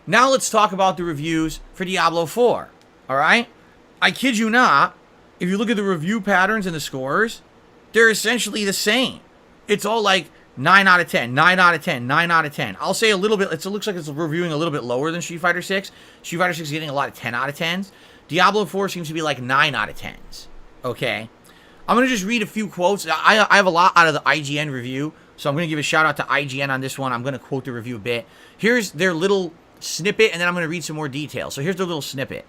Now let's talk about the reviews for Diablo 4. Alright? I kid you not, if you look at the review patterns and the scores, they're essentially the same. It's all like 9 out of 10, 9 out of 10, 9 out of 10. I'll say a little bit, it looks like it's reviewing a little bit lower than Street Fighter 6. Street Fighter 6 is getting a lot of 10 out of 10s. Diablo 4 seems to be like 9 out of 10s. Okay? I'm going to just read a few quotes. I have a lot out of the IGN review, so I'm going to give a shout out to IGN on this one. I'm going to quote the review a bit. Here's their little snippet, and then I'm going to read some more details. So here's their little snippet.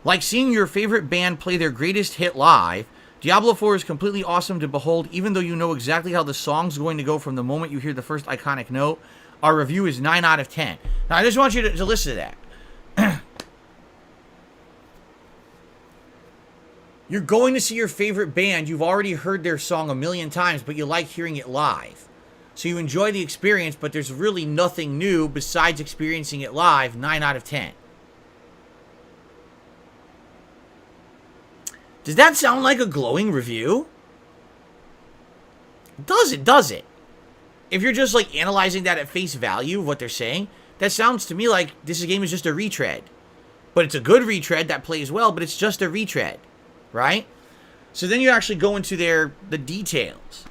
Like seeing your favorite band play their greatest hit live, Diablo 4 is completely awesome to behold, even though you know exactly how the song's going to go from the moment you hear the first iconic note. Our review is 9 out of 10. Now, I just want you to listen to that. You're going to see your favorite band. You've already heard their song a million times, but you like hearing it live. So you enjoy the experience, but there's really nothing new besides experiencing it live. 9 out of 10. Does that sound like a glowing review? Does it? If you're just like analyzing that at face value of what they're saying, that sounds to me like this game is just a retread. But it's a good retread that plays well, but it's just a retread. Right? So then you actually go into the details.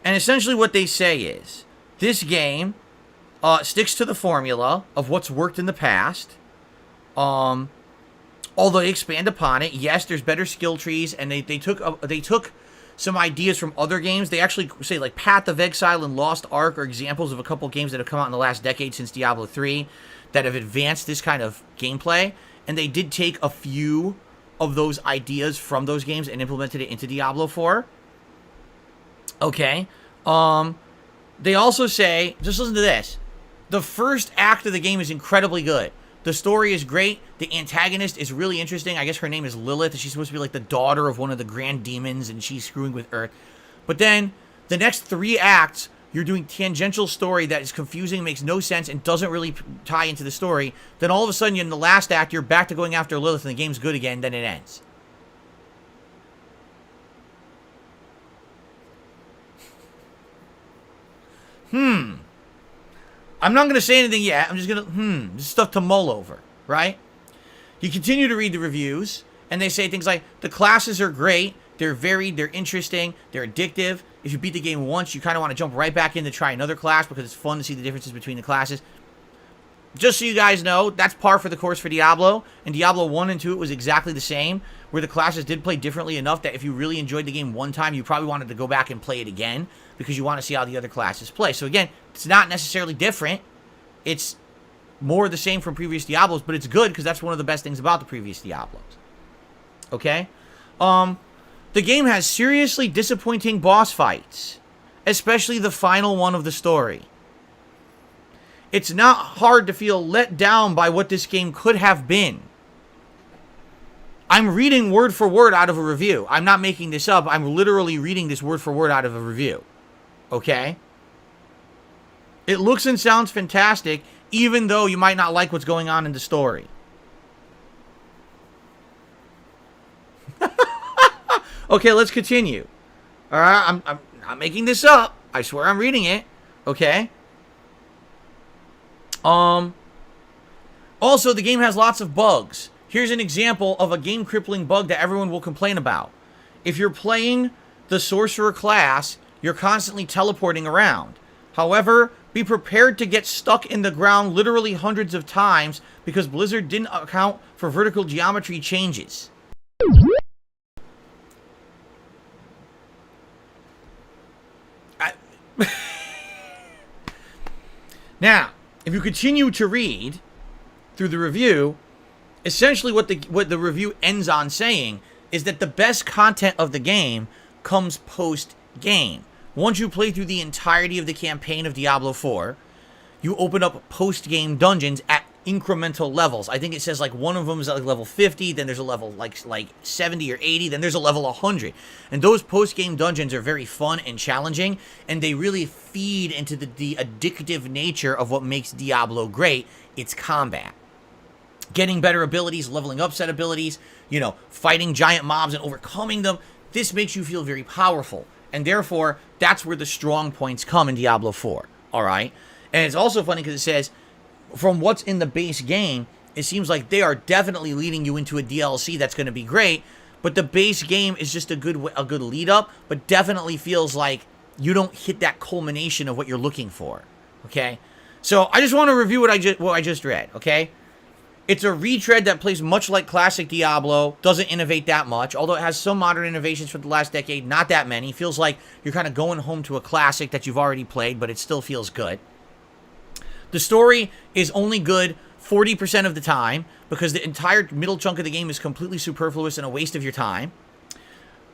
And essentially what they say is, this game sticks to the formula of what's worked in the past. Although they expand upon it. Yes, there's better skill trees, and they took some ideas from other games. They actually say like Path of Exile and Lost Ark are examples of a couple games that have come out in the last decade since Diablo 3 that have advanced this kind of gameplay. And they did take a few of those ideas from those games and implemented it into Diablo 4. Okay. They also say, just listen to this. The first act of the game is incredibly good. The story is great. The antagonist is really interesting. I guess her name is Lilith. She's supposed to be like the daughter of one of the grand demons, and she's screwing with Earth. But then, the next 3 acts, you're doing tangential story that is confusing, makes no sense, and doesn't really tie into the story. Then all of a sudden, in the last act, you're back to going after Lilith, and the game's good again, then it ends. I'm not going to say anything yet. I'm just going to, this is stuff to mull over, right? You continue to read the reviews, and they say things like, the classes are great, they're varied, they're interesting, they're addictive. If you beat the game once, you kind of want to jump right back in to try another class because it's fun to see the differences between the classes. Just so you guys know, that's par for the course for Diablo. In Diablo 1 and 2, it was exactly the same, where the classes did play differently enough that if you really enjoyed the game one time, you probably wanted to go back and play it again because you want to see how the other classes play. So again, it's not necessarily different. It's more the same from previous Diablos, but it's good because that's one of the best things about the previous Diablos. Okay? The game has seriously disappointing boss fights, especially the final one of the story. It's not hard to feel let down by what this game could have been. I'm reading word for word out of a review. I'm not making this up. I'm literally reading this word for word out of a review. Okay? It looks and sounds fantastic, even though you might not like what's going on in the story. Okay, let's continue. Alright, I'm not making this up. I swear I'm reading it. Okay? Also, the game has lots of bugs. Here's an example of a game-crippling bug that everyone will complain about. If you're playing the Sorcerer class, you're constantly teleporting around. However, be prepared to get stuck in the ground literally hundreds of times because Blizzard didn't account for vertical geometry changes. Now, if you continue to read through the review, essentially what the review ends on saying is that the best content of the game comes post-game. Once you play through the entirety of the campaign of Diablo 4, you open up post-game dungeons at incremental levels. I think it says like one of them is at like level 50, then there's a level like 70 or 80, then there's a level 100. And those post-game dungeons are very fun and challenging, and they really feed into the addictive nature of what makes Diablo great. It's combat. Getting better abilities, leveling up set abilities, you know, fighting giant mobs and overcoming them. This makes you feel very powerful. And therefore, that's where the strong points come in Diablo 4. Alright? And it's also funny because it says, from what's in the base game, it seems like they are definitely leading you into a DLC that's going to be great, but the base game is just a good lead up, but definitely feels like you don't hit that culmination of what you're looking for. Okay? So I just want to review what I just read, okay? It's a retread that plays much like classic Diablo, doesn't innovate that much, although it has some modern innovations for the last decade, not that many. Feels like you're kind of going home to a classic that you've already played, but it still feels good. The story is only good 40% of the time because the entire middle chunk of the game is completely superfluous and a waste of your time.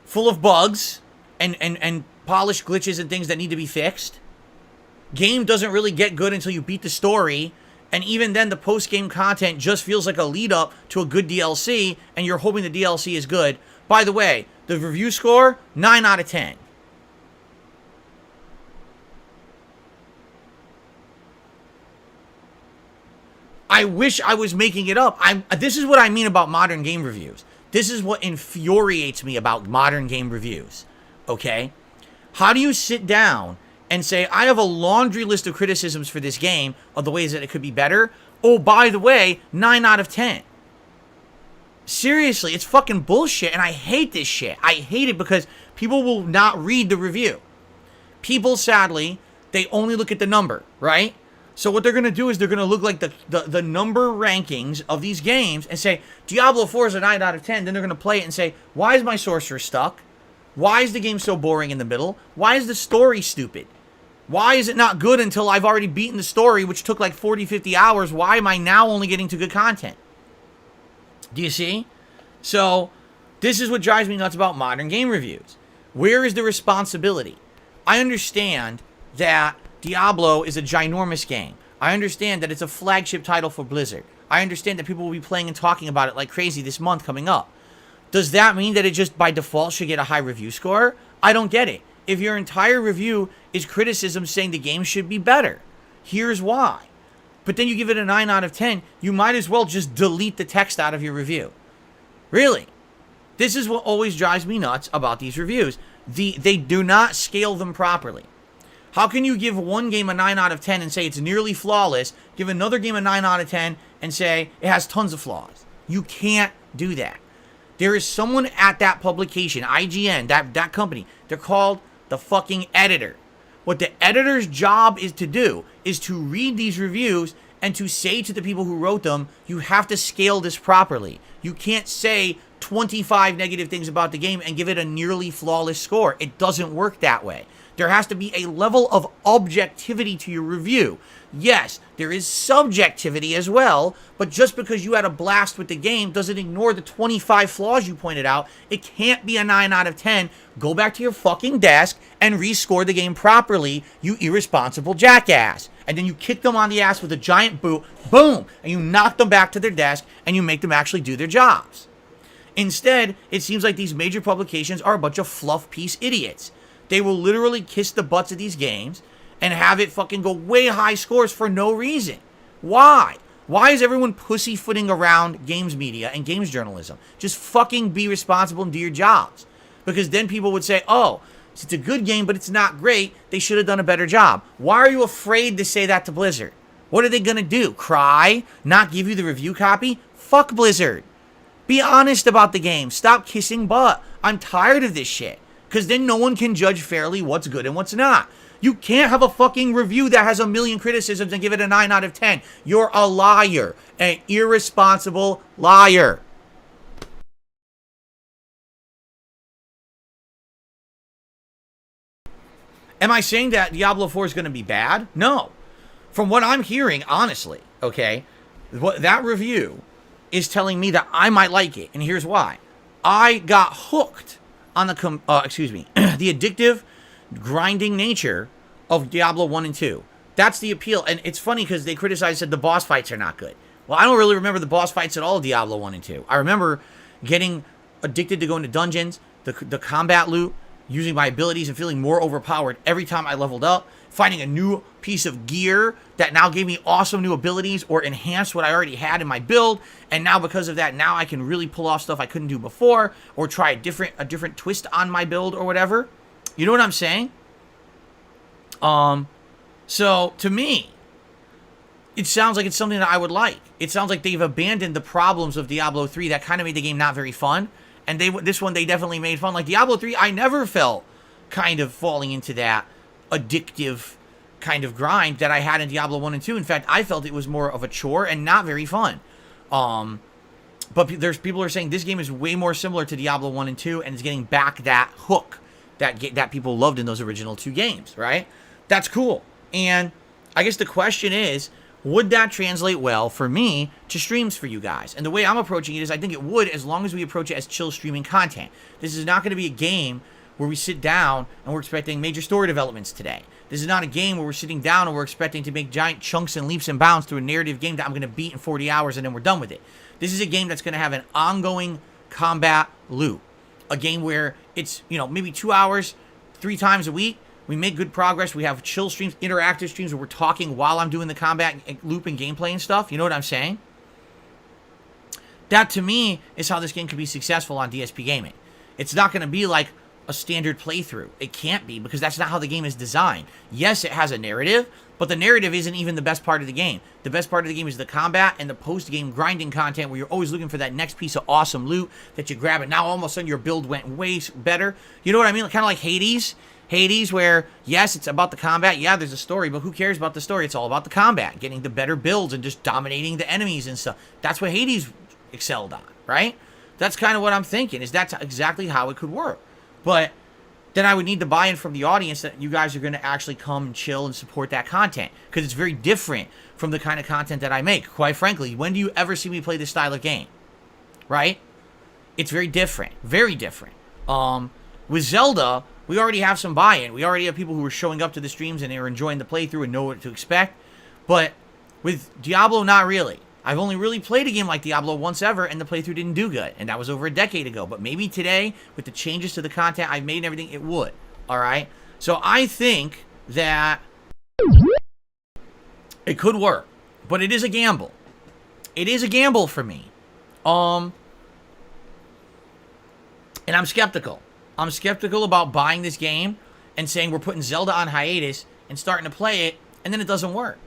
Full of bugs and polished glitches and things that need to be fixed. Game doesn't really get good until you beat the story, and even then the post-game content just feels like a lead-up to a good DLC, and you're hoping the DLC is good. By the way, the review score, 9 out of 10. I wish I was making it up. This is what I mean about modern game reviews. This is what infuriates me about modern game reviews, okay? How do you sit down and say, I have a laundry list of criticisms for this game of the ways that it could be better? Oh, by the way, 9 out of 10. Seriously, it's fucking bullshit, and I hate this shit. I hate it because people will not read the review. People, sadly, they only look at the number, right? So what they're going to do is they're going to look like the number rankings of these games and say, Diablo 4 is a 9 out of 10. Then they're going to play it and say, why is my sorcerer stuck? Why is the game so boring in the middle? Why is the story stupid? Why is it not good until I've already beaten the story, which took like 40, 50 hours? Why am I now only getting to good content? Do you see? So, this is what drives me nuts about modern game reviews. Where is the responsibility? I understand that Diablo is a ginormous game. I understand that it's a flagship title for Blizzard. I understand that people will be playing and talking about it like crazy this month coming up. Does that mean that it just by default should get a high review score? I don't get it. If your entire review is criticism saying the game should be better, here's why. But then you give it a 9 out of 10, you might as well just delete the text out of your review. Really. This is what always drives me nuts about these reviews. They do not scale them properly. How can you give one game a 9 out of 10 and say it's nearly flawless, give another game a 9 out of 10 and say it has tons of flaws? You can't do that. There is someone at that publication, IGN, that company, they're called the fucking editor. What the editor's job is to do is to read these reviews and to say to the people who wrote them, you have to scale this properly. You can't say 25 negative things about the game and give it a nearly flawless score. It doesn't work that way. There has to be a level of objectivity to your review. Yes, there is subjectivity as well, but just because you had a blast with the game doesn't ignore the 25 flaws you pointed out. It can't be a 9 out of 10. Go back to your fucking desk and rescore the game properly, you irresponsible jackass. And then you kick them on the ass with a giant boot, boom, and you knock them back to their desk and you make them actually do their jobs. Instead, it seems like these major publications are a bunch of fluff piece idiots. They will literally kiss the butts of these games and have it fucking go way high scores for no reason. Why? Why is everyone pussyfooting around games media and games journalism? Just fucking be responsible and do your jobs. Because then people would say, oh, it's a good game, but it's not great. They should have done a better job. Why are you afraid to say that to Blizzard? What are they going to do? Cry? Not give you the review copy? Fuck Blizzard. Be honest about the game. Stop kissing butt. I'm tired of this shit. Because then no one can judge fairly what's good and what's not. You can't have a fucking review that has a million criticisms and give it a 9 out of 10. You're a liar. An irresponsible liar. Am I saying that Diablo 4 is going to be bad? No. From what I'm hearing, honestly, okay, that review is telling me that I might like it. And here's why. I got hooked on the the addictive, grinding nature of Diablo 1 and 2. That's the appeal. And it's funny because they said the boss fights are not good. Well, I don't really remember the boss fights at all of Diablo 1 and 2. I remember getting addicted to going to dungeons, the combat loot, using my abilities and feeling more overpowered every time I leveled up, finding a new piece of gear that now gave me awesome new abilities or enhanced what I already had in my build, and now because of that, now I can really pull off stuff I couldn't do before, or try a different twist on my build or whatever. You know what I'm saying? So to me, it sounds like it's something that I would like. It sounds like they've abandoned the problems of Diablo 3 that kind of made the game not very fun. And this one they definitely made fun. Like Diablo 3, I never felt kind of falling into that addictive kind of grind that I had in Diablo 1 and 2. In fact, I felt it was more of a chore and not very fun. But there's people who are saying this game is way more similar to Diablo 1 and 2 and is getting back that hook that people loved in those original 2 games, right? That's cool. And I guess the question is, would that translate well for me to streams for you guys? And the way I'm approaching it is I think it would, as long as we approach it as chill streaming content. This is not going to be a game where we sit down and we're expecting major story developments today. This is not a game where we're sitting down and we're expecting to make giant chunks and leaps and bounds through a narrative game that I'm going to beat in 40 hours and then we're done with it. This is a game that's going to have an ongoing combat loop. A game where it's, maybe 2 hours, 3 times a week. We make good progress. We have chill streams, interactive streams where we're talking while I'm doing the combat loop and gameplay and stuff. You know what I'm saying? That, to me, is how this game could be successful on DSP Gaming. It's not going to be like a standard playthrough. It can't be, because that's not how the game is designed. Yes, it has a narrative, but the narrative isn't even the best part of the game. The best part of the game is the combat and the post-game grinding content where you're always looking for that next piece of awesome loot that you grab, and now all of a sudden your build went way better. You know what I mean? Kind of like Hades. Hades, where, yes, it's about the combat. Yeah, there's a story, but who cares about the story? It's all about the combat, getting the better builds and just dominating the enemies and stuff. That's what Hades excelled on, right? That's kind of what I'm thinking, is that's exactly how it could work. But then I would need the buy-in from the audience that you guys are going to actually come and chill and support that content, because it's very different from the kind of content that I make. Quite frankly, when do you ever see me play this style of game? Right? It's very different. Very different. With Zelda, we already have some buy-in. We already have people who are showing up to the streams and they're enjoying the playthrough and know what to expect. But with Diablo, not really. I've only really played a game like Diablo once ever, and the playthrough didn't do good. And that was over a decade ago. But maybe today, with the changes to the content I've made and everything, it would. Alright? So I think that it could work. But it is a gamble. It is a gamble for me. And I'm skeptical. I'm skeptical about buying this game and saying we're putting Zelda on hiatus and starting to play it, and then it doesn't work.